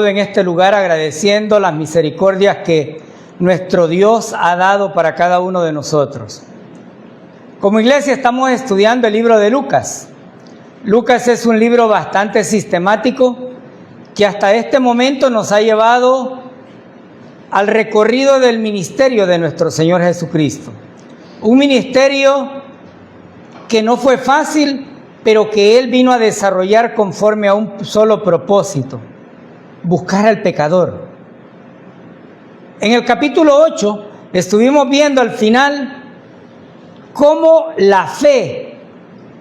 En este lugar agradeciendo las misericordias que nuestro Dios ha dado para cada uno de nosotros. Como iglesia estamos estudiando el libro de Lucas. Lucas es un libro bastante sistemático que hasta este momento nos ha llevado al recorrido del ministerio de nuestro Señor Jesucristo. Un ministerio que no fue fácil, pero que Él vino a desarrollar conforme a un solo propósito: buscar al pecador. En el capítulo 8 estuvimos viendo al final cómo la fe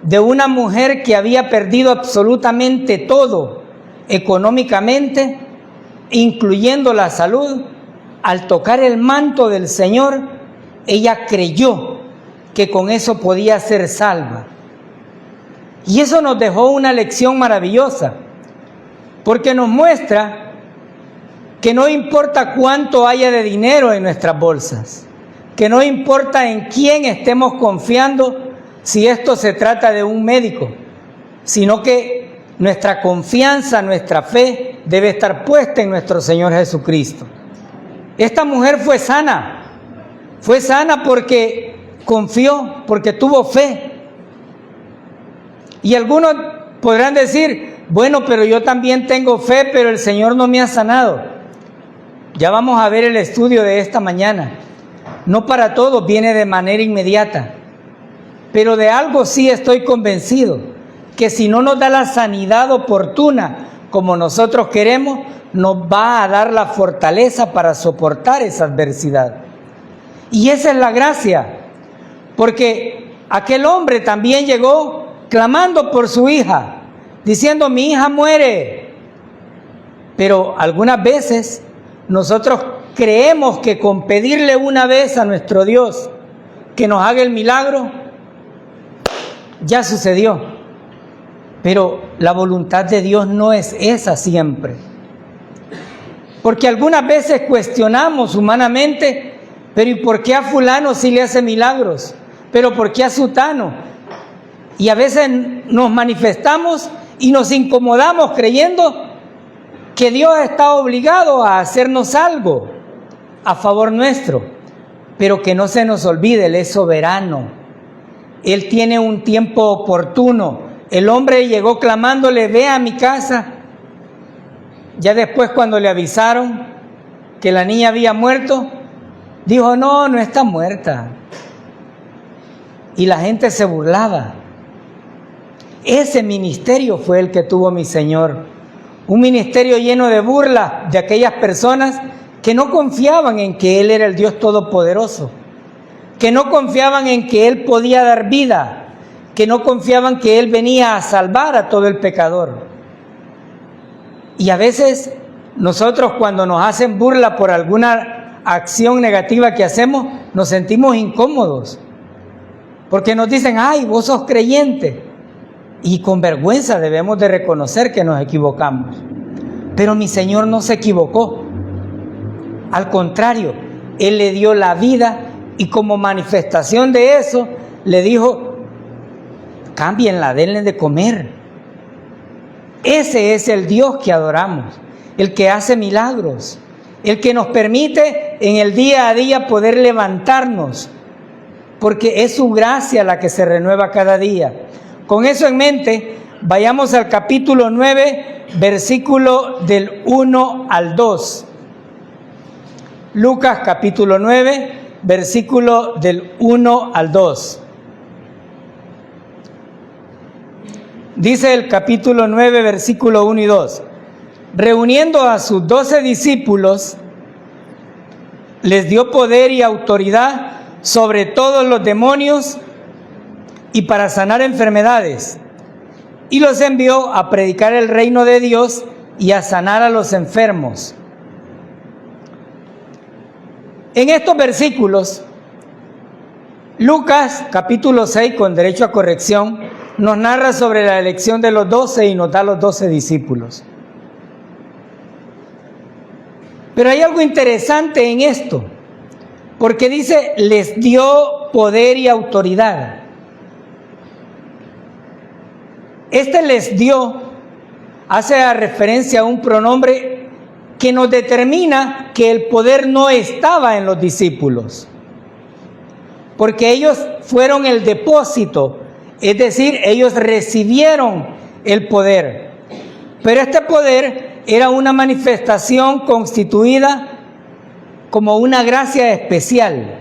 de una mujer que había perdido absolutamente todo económicamente, incluyendo la salud, al tocar el manto del Señor, ella creyó que con eso podía ser salva. Y eso nos dejó una lección maravillosa, porque nos muestra que no importa cuánto haya de dinero en nuestras bolsas, que no importa en quién estemos confiando, si esto se trata de un médico, sino que nuestra confianza, nuestra fe debe estar puesta en nuestro Señor Jesucristo. Esta mujer fue sana porque confió, porque tuvo fe. Y algunos podrán decir: bueno, pero yo también tengo fe, pero el Señor no me ha sanado. Ya vamos a ver el estudio de esta mañana. No para todos viene de manera inmediata, pero de algo sí estoy convencido: que si no nos da la sanidad oportuna como nosotros queremos, nos va a dar la fortaleza para soportar esa adversidad. Y esa es la gracia, porque aquel hombre también llegó clamando por su hija, diciendo: mi hija muere. Pero algunas veces nosotros creemos que con pedirle una vez a nuestro Dios que nos haga el milagro, ya sucedió. Pero la voluntad de Dios no es esa siempre. Porque algunas veces cuestionamos humanamente: pero ¿y por qué a fulano sí le hace milagros? ¿Pero por qué a sutano? Y a veces nos manifestamos y nos incomodamos creyendo que Dios está obligado a hacernos algo a favor nuestro. Pero que no se nos olvide, Él es soberano. Él tiene un tiempo oportuno. El hombre llegó clamándole: ve a mi casa. Ya después, cuando le avisaron que la niña había muerto, dijo: no, no está muerta. Y la gente se burlaba. Ese ministerio fue el que tuvo mi Señor. Un ministerio lleno de burlas de aquellas personas que no confiaban en que Él era el Dios Todopoderoso, que no confiaban en que Él podía dar vida, que no confiaban que Él venía a salvar a todo el pecador. Y a veces nosotros, cuando nos hacen burla por alguna acción negativa que hacemos, nos sentimos incómodos, porque nos dicen: ay, vos sos creyente. Y con vergüenza debemos de reconocer que nos equivocamos. Pero mi Señor no se equivocó. Al contrario, Él le dio la vida, y como manifestación de eso le dijo: cámbienla, denle de comer. Ese es el Dios que adoramos, el que hace milagros, el que nos permite en el día a día poder levantarnos, porque es su gracia la que se renueva cada día. Con eso en mente, vayamos al capítulo 9, versículo del 1 al 2. Lucas capítulo 9, versículo del 1 al 2. Dice el capítulo 9, versículo 1 y 2. Reuniendo a sus 12 discípulos, les dio poder y autoridad sobre todos los demonios y para sanar enfermedades, y los envió a predicar el reino de Dios y a sanar a los enfermos. En estos versículos, Lucas capítulo 6, con derecho a corrección, nos narra sobre la elección de los 12 y nos da los 12 discípulos. Pero hay algo interesante en esto, porque dice: les dio poder y autoridad. Este les dio hace referencia a un pronombre que nos determina que el poder no estaba en los discípulos, porque ellos fueron el depósito, es decir, ellos recibieron el poder. Pero este poder era una manifestación constituida como una gracia especial,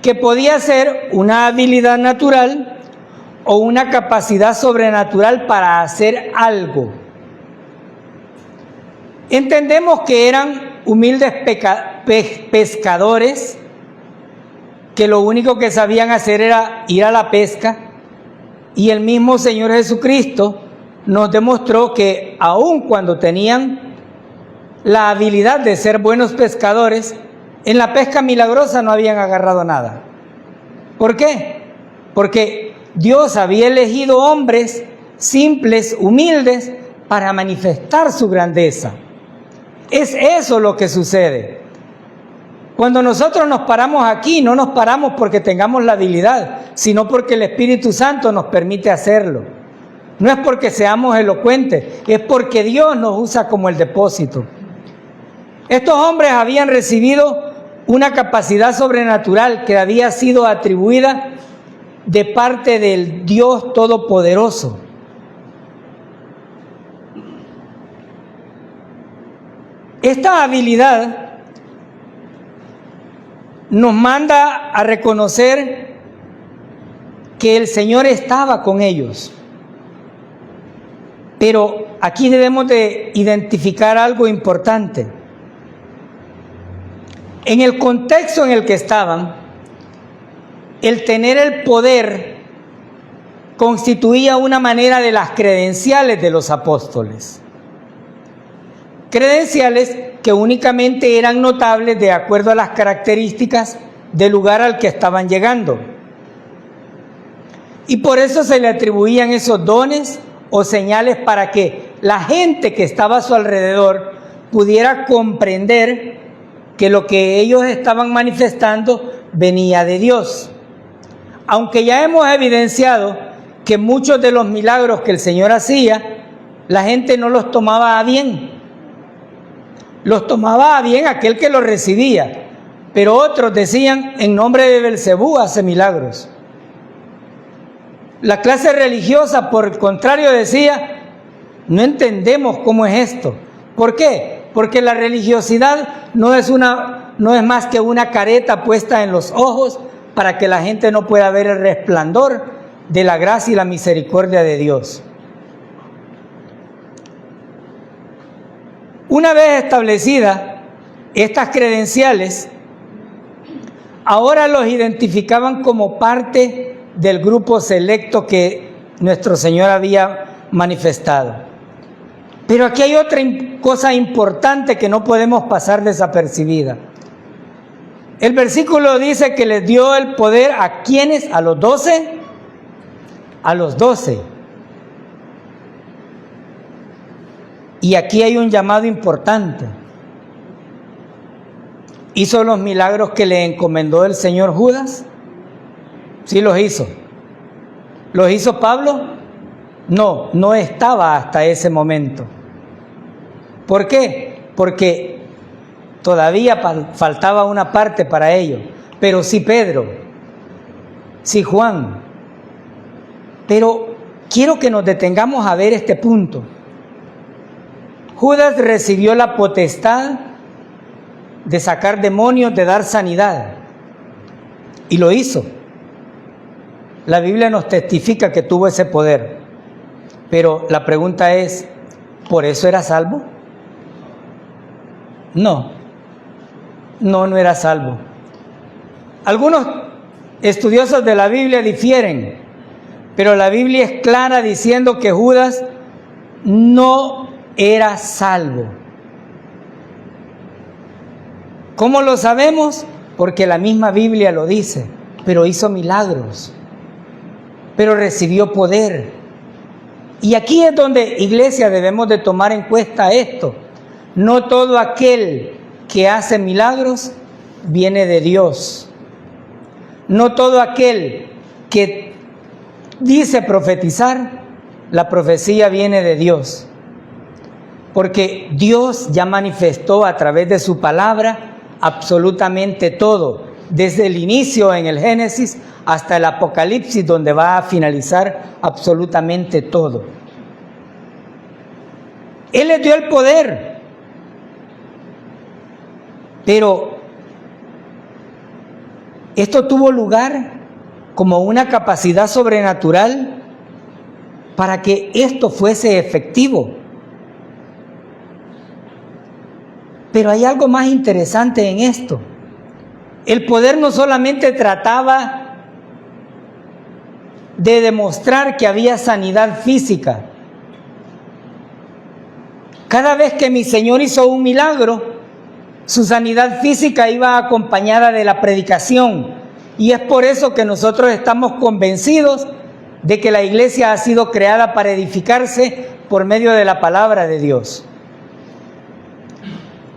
que podía ser una habilidad natural o una capacidad sobrenatural para hacer algo. Entendemos que eran humildes pescadores, que lo único que sabían hacer era ir a la pesca, y el mismo Señor Jesucristo nos demostró que aun cuando tenían la habilidad de ser buenos pescadores, en la pesca milagrosa no habían agarrado nada. ¿Por qué? Porque Dios había elegido hombres simples, humildes, para manifestar su grandeza. Es eso lo que sucede. Cuando nosotros nos paramos aquí, no nos paramos porque tengamos la habilidad, sino porque el Espíritu Santo nos permite hacerlo. No es porque seamos elocuentes, es porque Dios nos usa como el depósito. Estos hombres habían recibido una capacidad sobrenatural que había sido atribuida de parte del Dios Todopoderoso. Esta habilidad nos manda a reconocer que el Señor estaba con ellos. Pero aquí debemos de identificar algo importante. En el contexto en el que estaban, el tener el poder constituía una manera de las credenciales de los apóstoles. Credenciales que únicamente eran notables de acuerdo a las características del lugar al que estaban llegando. Y por eso se le atribuían esos dones o señales para que la gente que estaba a su alrededor pudiera comprender que lo que ellos estaban manifestando venía de Dios. Aunque ya hemos evidenciado que muchos de los milagros que el Señor hacía, la gente no los tomaba a bien. Los tomaba a bien aquel que los recibía, pero otros decían, en nombre de Belcebú hace milagros. La clase religiosa, por el contrario, decía, no entendemos cómo es esto. ¿Por qué? Porque la religiosidad no es más que una careta puesta en los ojos para que la gente no pueda ver el resplandor de la gracia y la misericordia de Dios. Una vez establecidas estas credenciales, ahora los identificaban como parte del grupo selecto que nuestro Señor había manifestado. Pero aquí hay otra cosa importante que no podemos pasar desapercibida. El versículo dice que les dio el poder ¿a quiénes? ¿A los 12? A los 12. Y aquí hay un llamado importante. ¿Hizo los milagros que le encomendó el Señor Judas? Sí los hizo. ¿Los hizo Pablo? No, no estaba hasta ese momento. ¿Por qué? Porque todavía faltaba una parte para ello. Pero sí Pedro, sí Juan. Pero quiero que nos detengamos a ver este punto. Judas recibió la potestad de sacar demonios, de dar sanidad. Y lo hizo. La Biblia nos testifica que tuvo ese poder. Pero la pregunta es, ¿por eso era salvo? No, no era salvo. Algunos estudiosos de la Biblia difieren, pero la Biblia es clara diciendo que Judas no era salvo. ¿Cómo lo sabemos? Porque la misma Biblia lo dice, pero hizo milagros, pero recibió poder. Y aquí es donde, iglesia, debemos de tomar en cuenta esto. No todo aquel que hace milagros viene de Dios. No todo aquel que dice profetizar, la profecía viene de Dios. porque Dios ya manifestó a través de su palabra absolutamente todo, desde el inicio en el Génesis hasta el Apocalipsis, donde va a finalizar absolutamente todo. Él les dio el poder, pero esto tuvo lugar como una capacidad sobrenatural para que esto fuese efectivo. Pero hay algo más interesante en esto. El poder no solamente trataba de demostrar que había sanidad física. Cada vez que mi Señor hizo un milagro, su sanidad física iba acompañada de la predicación. Y es por eso que nosotros estamos convencidos de que la iglesia ha sido creada para edificarse por medio de la palabra de Dios.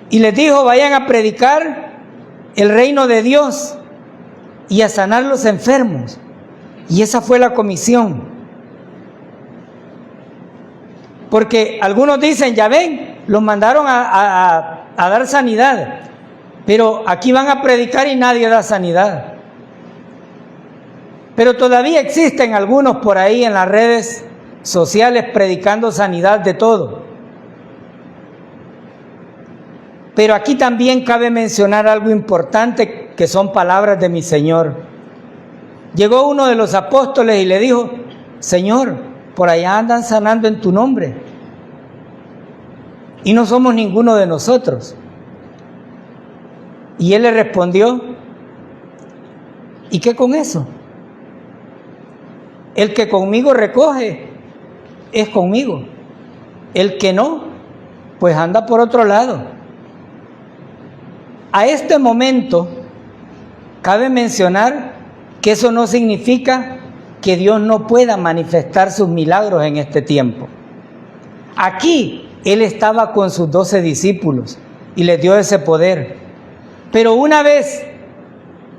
Y les dijo, vayan a predicar el reino de Dios y a sanar los enfermos. Y esa fue la comisión. Porque algunos dicen, ya ven, los mandaron a dar sanidad, pero aquí van a predicar y nadie da sanidad. Pero todavía existen algunos por ahí en las redes sociales predicando sanidad de todo. Pero aquí también cabe mencionar algo importante, que son palabras de mi Señor. Llegó uno de los apóstoles y le dijo, Señor, por allá andan sanando en tu nombre, y no somos ninguno de nosotros. Y él le respondió, ¿y qué con eso? El que conmigo recoge, es conmigo. El que no, pues anda por otro lado. A este momento, cabe mencionar que eso no significa que Dios no pueda manifestar sus milagros en este tiempo. Aquí, Él estaba con sus 12 discípulos y les dio ese poder. Pero una vez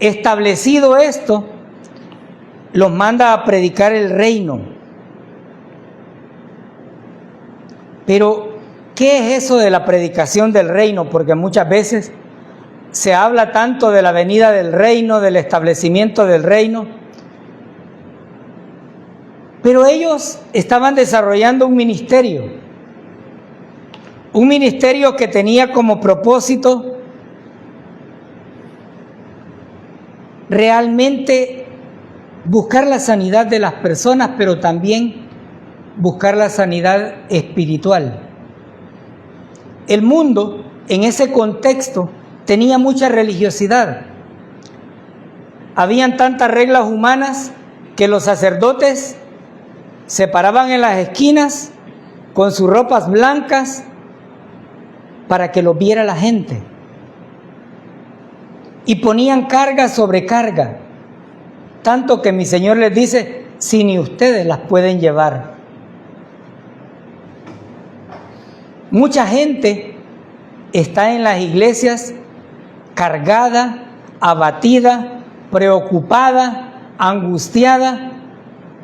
establecido esto, los manda a predicar el reino. Pero, ¿qué es eso de la predicación del reino? Porque muchas veces se habla tanto de la venida del reino, del establecimiento del reino. Pero ellos estaban desarrollando un ministerio que tenía como propósito realmente buscar la sanidad de las personas, pero también buscar la sanidad espiritual. El mundo, en ese contexto, tenía mucha religiosidad. Habían tantas reglas humanas que los sacerdotes se paraban en las esquinas con sus ropas blancas para que los viera la gente. Y ponían carga sobre carga, tanto que mi Señor les dice, si ni ustedes las pueden llevar. Mucha gente está en las iglesias cargada, abatida, preocupada, angustiada,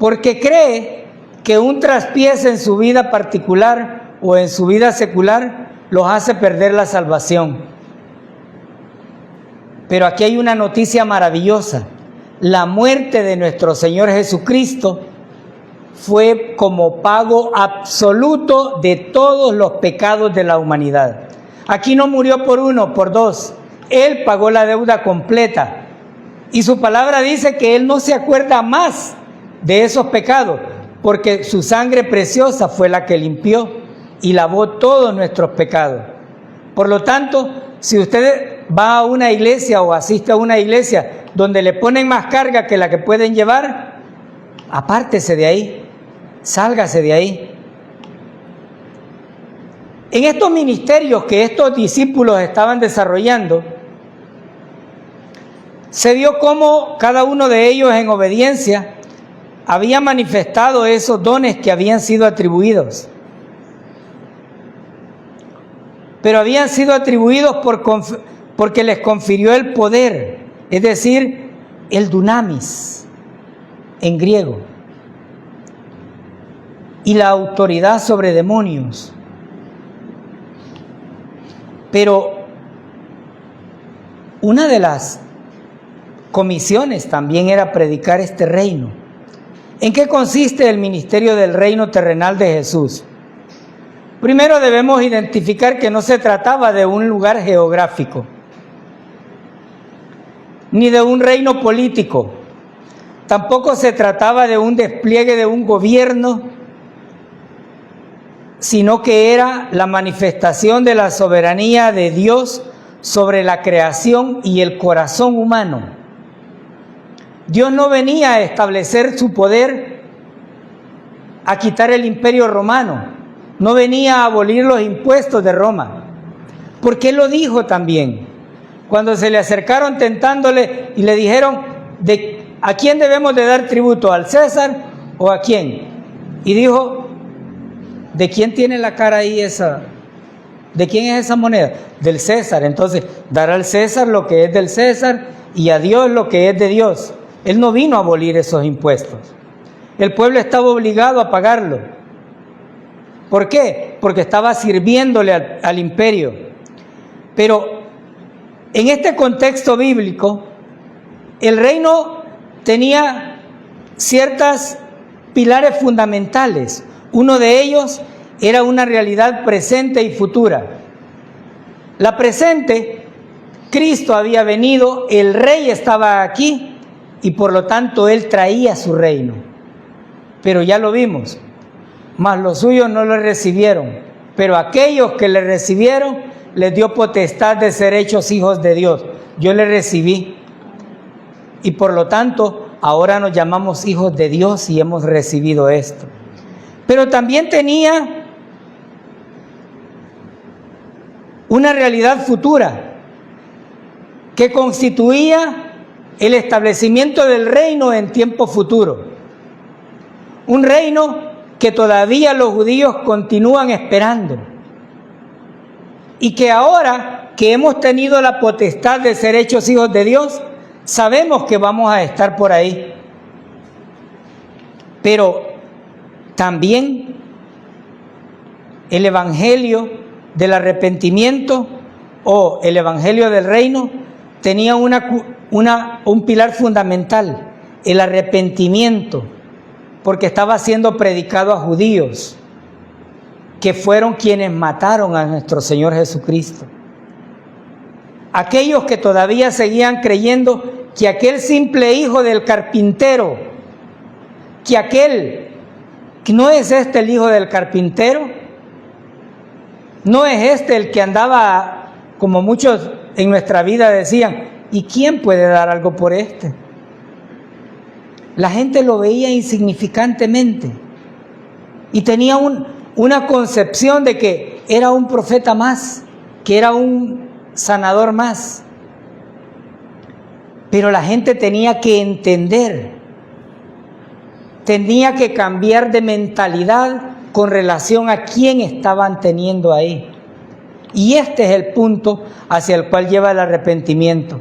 porque cree que un traspiés en su vida particular o en su vida secular los hace perder la salvación. Pero aquí hay una noticia maravillosa. La muerte de nuestro Señor Jesucristo fue como pago absoluto de todos los pecados de la humanidad. Aquí no murió por uno, por dos. Él pagó la deuda completa. Y su palabra dice que Él no se acuerda más de esos pecados, porque su sangre preciosa fue la que limpió y lavó todos nuestros pecados. Por lo tanto, si usted va a una iglesia o asiste a una iglesia donde le ponen más carga que la que pueden llevar, apártese de ahí, sálgase de ahí. En estos ministerios que estos discípulos estaban desarrollando, se vio cómo cada uno de ellos en obediencia había manifestado esos dones que habían sido atribuidos. Pero habían sido atribuidos porque les confirió el poder, es decir, el dunamis en griego, y la autoridad sobre demonios. Pero una de las comisiones también era predicar este reino. ¿En qué consiste el ministerio del reino terrenal de Jesús? Primero debemos identificar que no se trataba de un lugar geográfico, ni de un reino político. Tampoco se trataba de un despliegue de un gobierno, sino que era la manifestación de la soberanía de Dios sobre la creación y el corazón humano. Dios no venía a establecer su poder, a quitar el imperio romano, no venía a abolir los impuestos de Roma, porque Él lo dijo también. Cuando se le acercaron tentándole y le dijeron, ¿a quién debemos de dar tributo? ¿Al César o a quién? Y dijo, ¿de quién tiene la cara ahí esa? ¿De quién es esa moneda? Del César. Entonces, dar al César lo que es del César y a Dios lo que es de Dios. Él no vino a abolir esos impuestos. El pueblo estaba obligado a pagarlo. ¿Por qué? Porque estaba sirviéndole al imperio. Pero en este contexto bíblico, el reino tenía ciertos pilares fundamentales. Uno de ellos era una realidad presente y futura. La presente, Cristo había venido, el rey estaba aquí y por lo tanto Él traía su reino. Pero ya lo vimos, mas los suyos no lo recibieron. Pero aquellos que le recibieron, les dio potestad de ser hechos hijos de Dios. Yo le recibí y por lo tanto ahora nos llamamos hijos de Dios y hemos recibido esto. Pero también tenía una realidad futura que constituía el establecimiento del reino en tiempo futuro. Un reino que todavía los judíos continúan esperando y que ahora que hemos tenido la potestad de ser hechos hijos de Dios, sabemos que vamos a estar por ahí. Pero también el evangelio del arrepentimiento o el evangelio del reino tenía un pilar fundamental, el arrepentimiento, porque estaba siendo predicado a judíos, que fueron quienes mataron a nuestro Señor Jesucristo. Aquellos que todavía seguían creyendo que aquel simple hijo del carpintero, que no es este el hijo del carpintero, no es este el que andaba, como muchos en nuestra vida decían, ¿y quién puede dar algo por este? La gente lo veía insignificantemente y tenía una concepción de que era un profeta más, que era un sanador más. Pero la gente tenía que entender, tenía que cambiar de mentalidad con relación a quién estaban teniendo ahí. Y este es el punto hacia el cual lleva el arrepentimiento.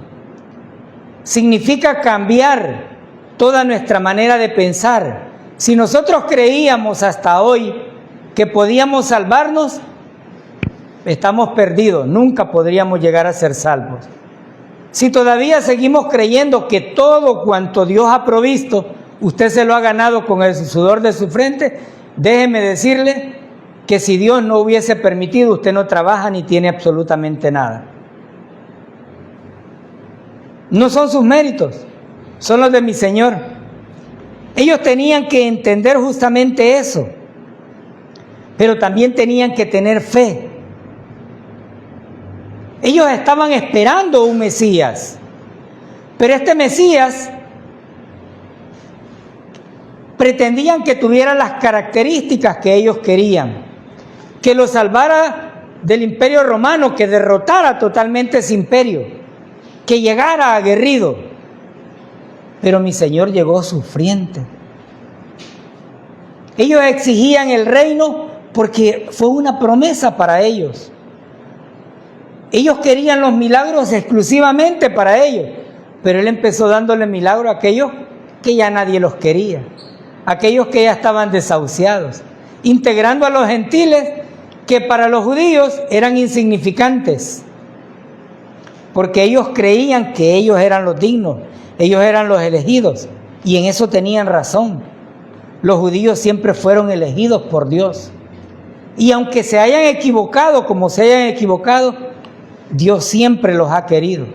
Significa cambiar toda nuestra manera de pensar. Si nosotros creíamos hasta hoy que podíamos salvarnos, estamos perdidos, nunca podríamos llegar a ser salvos. Si todavía seguimos creyendo que todo cuanto Dios ha provisto, usted se lo ha ganado con el sudor de su frente, déjeme decirle que si Dios no hubiese permitido, usted no trabaja ni tiene absolutamente nada. No son sus méritos, son los de mi Señor. Ellos tenían que entender justamente eso, pero también tenían que tener fe. Ellos estaban esperando un Mesías, pero este Mesías pretendían que tuviera las características que ellos querían, que lo salvara del imperio romano, que derrotara totalmente ese imperio, que llegara aguerrido. Pero mi Señor llegó sufriente. Ellos exigían el reino porque fue una promesa para ellos. Ellos querían los milagros exclusivamente para ellos, pero Él empezó dándole milagros a aquellos que ya nadie los quería, aquellos que ya estaban desahuciados, integrando a los gentiles que para los judíos eran insignificantes, porque ellos creían que ellos eran los dignos, ellos eran los elegidos, y en eso tenían razón. Los judíos siempre fueron elegidos por Dios. Y aunque se hayan equivocado como se hayan equivocado, Dios siempre los ha querido.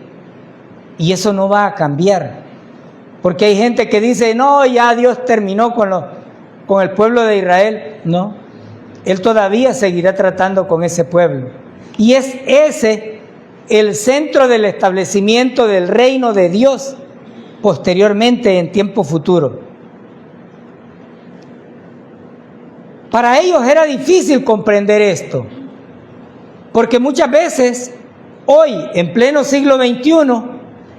Y eso no va a cambiar. Porque hay gente que dice, no, ya Dios terminó con el pueblo de Israel. No, Él todavía seguirá tratando con ese pueblo. Y es ese el centro del establecimiento del reino de Dios posteriormente en tiempo futuro. Para ellos era difícil comprender esto, porque muchas veces, hoy, en pleno siglo XXI,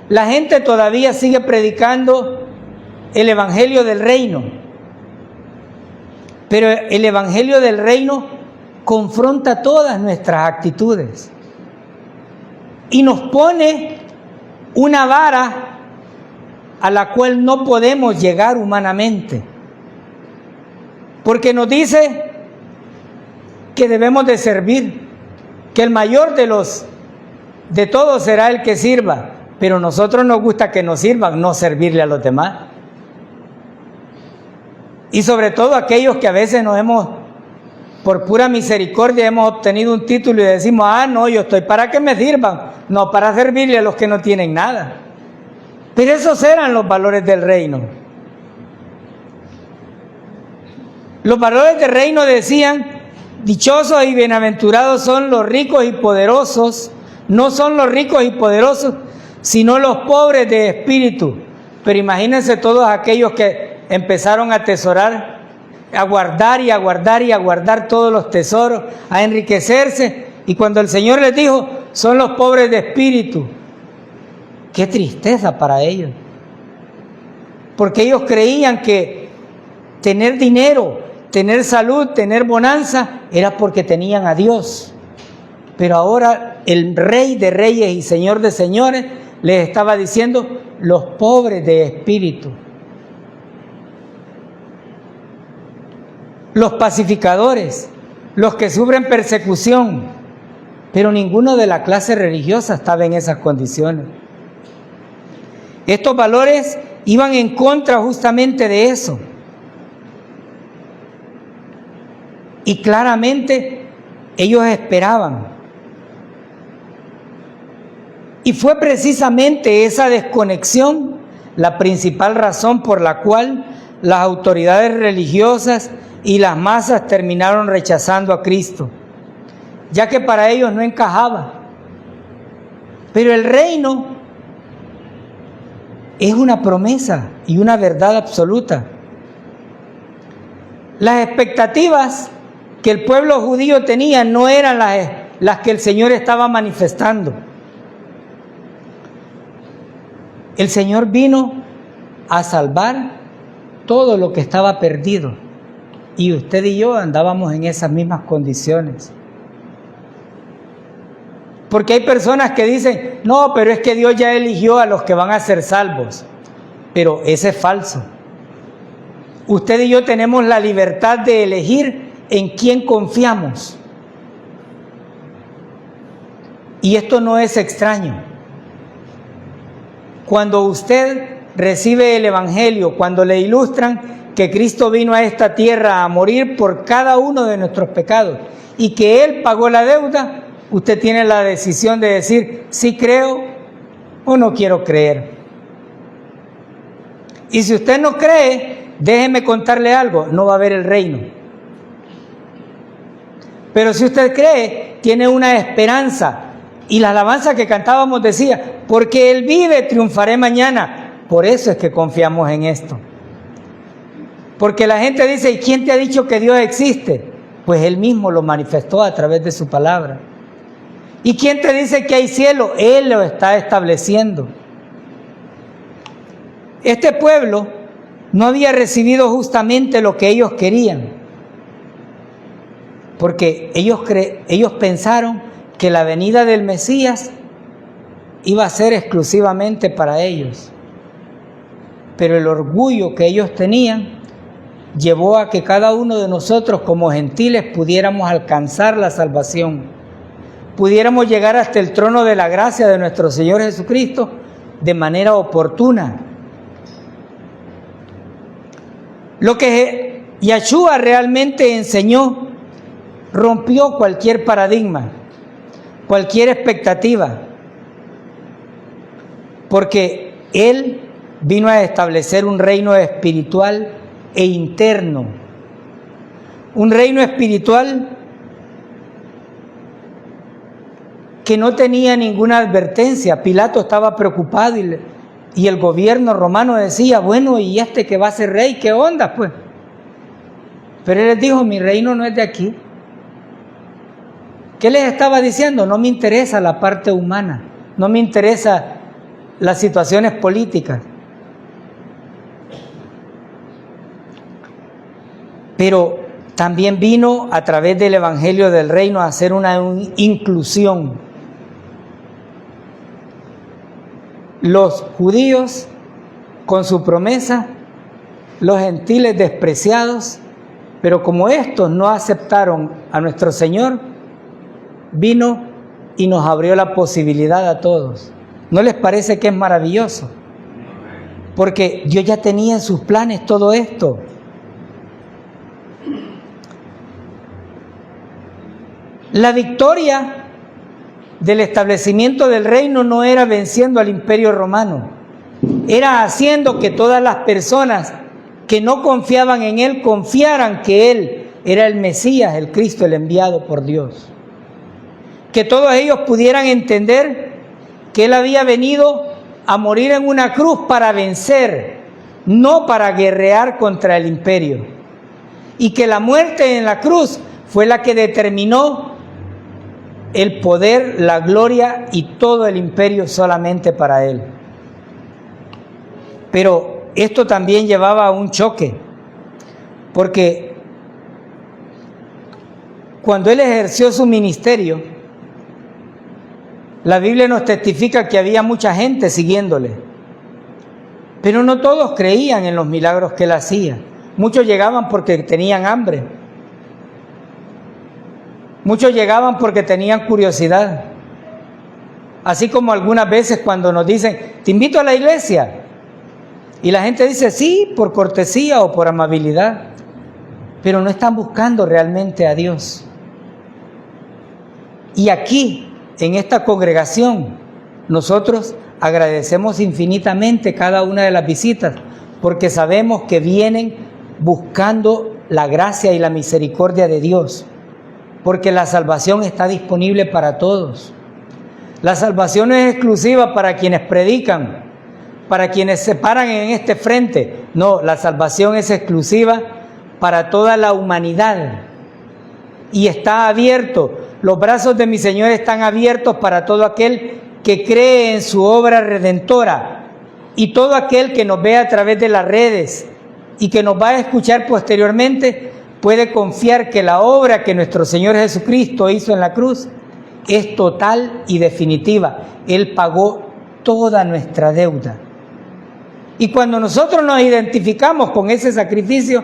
la gente todavía sigue predicando el evangelio del reino. Pero el evangelio del reino confronta todas nuestras actitudes y nos pone una vara a la cual no podemos llegar humanamente. Porque nos dice que debemos de servir, que el mayor de todos será el que sirva, pero a nosotros nos gusta que nos sirvan, no servirle a los demás. Y sobre todo aquellos que a veces por pura misericordia hemos obtenido un título y decimos, no, yo estoy para que me sirvan, no para servirle a los que no tienen nada. Pero esos eran los valores del reino. Los valores del reino decían, dichosos y bienaventurados son los ricos y poderosos, no son los ricos y poderosos, sino los pobres de espíritu. Pero imagínense todos aquellos que empezaron a atesorar, a guardar y a guardar y a guardar todos los tesoros, a enriquecerse, y cuando el Señor les dijo, son los pobres de espíritu, qué tristeza para ellos, porque ellos creían que tener dinero, tener salud, tener bonanza, era porque tenían a Dios. Pero ahora el Rey de Reyes y Señor de Señores les estaba diciendo, los pobres de espíritu. Los pacificadores, los que sufren persecución, pero ninguno de la clase religiosa estaba en esas condiciones. Estos valores iban en contra justamente de eso. Y claramente ellos esperaban. Y fue precisamente esa desconexión la principal razón por la cual las autoridades religiosas y las masas terminaron rechazando a Cristo, ya que para ellos no encajaba. Pero el reino es una promesa y una verdad absoluta. Las expectativas que el pueblo judío tenía no eran las que el Señor estaba manifestando. El Señor vino a salvar todo lo que estaba perdido, y usted y yo andábamos en esas mismas condiciones. Porque hay personas que dicen, no, pero es que Dios ya eligió a los que van a ser salvos. Pero ese es falso. Usted y yo tenemos la libertad de elegir en quién confiamos. Y esto no es extraño. Cuando usted recibe el Evangelio, cuando le ilustran que Cristo vino a esta tierra a morir por cada uno de nuestros pecados y que Él pagó la deuda, usted tiene la decisión de decir, sí creo o no quiero creer. Y si usted no cree, déjeme contarle algo, no va a haber el reino. Pero si usted cree, tiene una esperanza. Y la alabanza que cantábamos decía, porque Él vive, triunfaré mañana. Por eso es que confiamos en esto. Porque la gente dice, ¿y quién te ha dicho que Dios existe? Pues Él mismo lo manifestó a través de su palabra. ¿Y quién te dice que hay cielo? Él lo está estableciendo. Este pueblo no había recibido justamente lo que ellos querían. Porque ellos pensaron que la venida del Mesías iba a ser exclusivamente para ellos. Pero el orgullo que ellos tenían llevó a que cada uno de nosotros como gentiles pudiéramos alcanzar la salvación, pudiéramos llegar hasta el trono de la gracia de nuestro Señor Jesucristo de manera oportuna. Lo que Yeshua realmente enseñó rompió cualquier paradigma, cualquier expectativa, porque Él vino a establecer un reino espiritual e interno, un reino espiritual que no tenía ninguna advertencia. Pilato estaba preocupado y el gobierno romano decía, bueno, ¿y este que va a ser rey? ¿Qué onda, pues? Pero él les dijo, mi reino no es de aquí. ¿Qué les estaba diciendo? No me interesa la parte humana, no me interesa las situaciones políticas. Pero también vino a través del Evangelio del Reino a hacer una inclusión. Los judíos con su promesa, los gentiles despreciados, pero como estos no aceptaron a nuestro Señor, vino y nos abrió la posibilidad a todos. ¿No les parece que es maravilloso? Porque Dios ya tenía en sus planes todo esto. La victoria del establecimiento del reino no era venciendo al imperio romano, era haciendo que todas las personas que no confiaban en Él confiaran que Él era el Mesías, el Cristo, el enviado por Dios. Que todos ellos pudieran entender que Él había venido a morir en una cruz para vencer, no para guerrear contra el imperio. Y que la muerte en la cruz fue la que determinó el poder, la gloria y todo el imperio solamente para Él. Pero esto también llevaba a un choque, porque cuando Él ejerció su ministerio, la Biblia nos testifica que había mucha gente siguiéndole, pero no todos creían en los milagros que Él hacía. Muchos llegaban porque tenían hambre. Muchos llegaban porque tenían curiosidad. Así como algunas veces cuando nos dicen, te invito a la iglesia. Y la gente dice, sí, por cortesía o por amabilidad. Pero no están buscando realmente a Dios. Y aquí, en esta congregación, nosotros agradecemos infinitamente cada una de las visitas, porque sabemos que vienen buscando la gracia y la misericordia de Dios. Porque la salvación está disponible para todos. La salvación no es exclusiva para quienes predican, para quienes se paran en este frente. No, la salvación es exclusiva para toda la humanidad. Y está abierto. Los brazos de mi Señor están abiertos para todo aquel que cree en su obra redentora. Y todo aquel que nos ve a través de las redes y que nos va a escuchar posteriormente, puede confiar que la obra que nuestro Señor Jesucristo hizo en la cruz es total y definitiva. Él pagó toda nuestra deuda. Y cuando nosotros nos identificamos con ese sacrificio,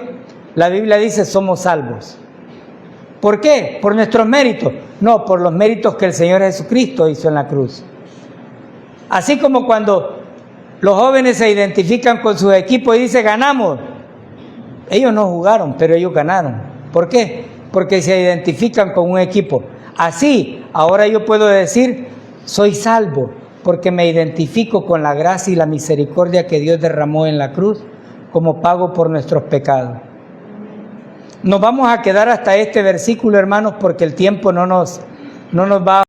la Biblia dice somos salvos. ¿Por qué? ¿Por nuestros méritos? No, por los méritos que el Señor Jesucristo hizo en la cruz. Así como cuando los jóvenes se identifican con sus equipos y dicen ganamos. Ellos no jugaron, pero ellos ganaron. ¿Por qué? Porque se identifican con un equipo. Así, ahora yo puedo decir, soy salvo, porque me identifico con la gracia y la misericordia que Dios derramó en la cruz como pago por nuestros pecados. Nos vamos a quedar hasta este versículo, hermanos, porque el tiempo no nos va a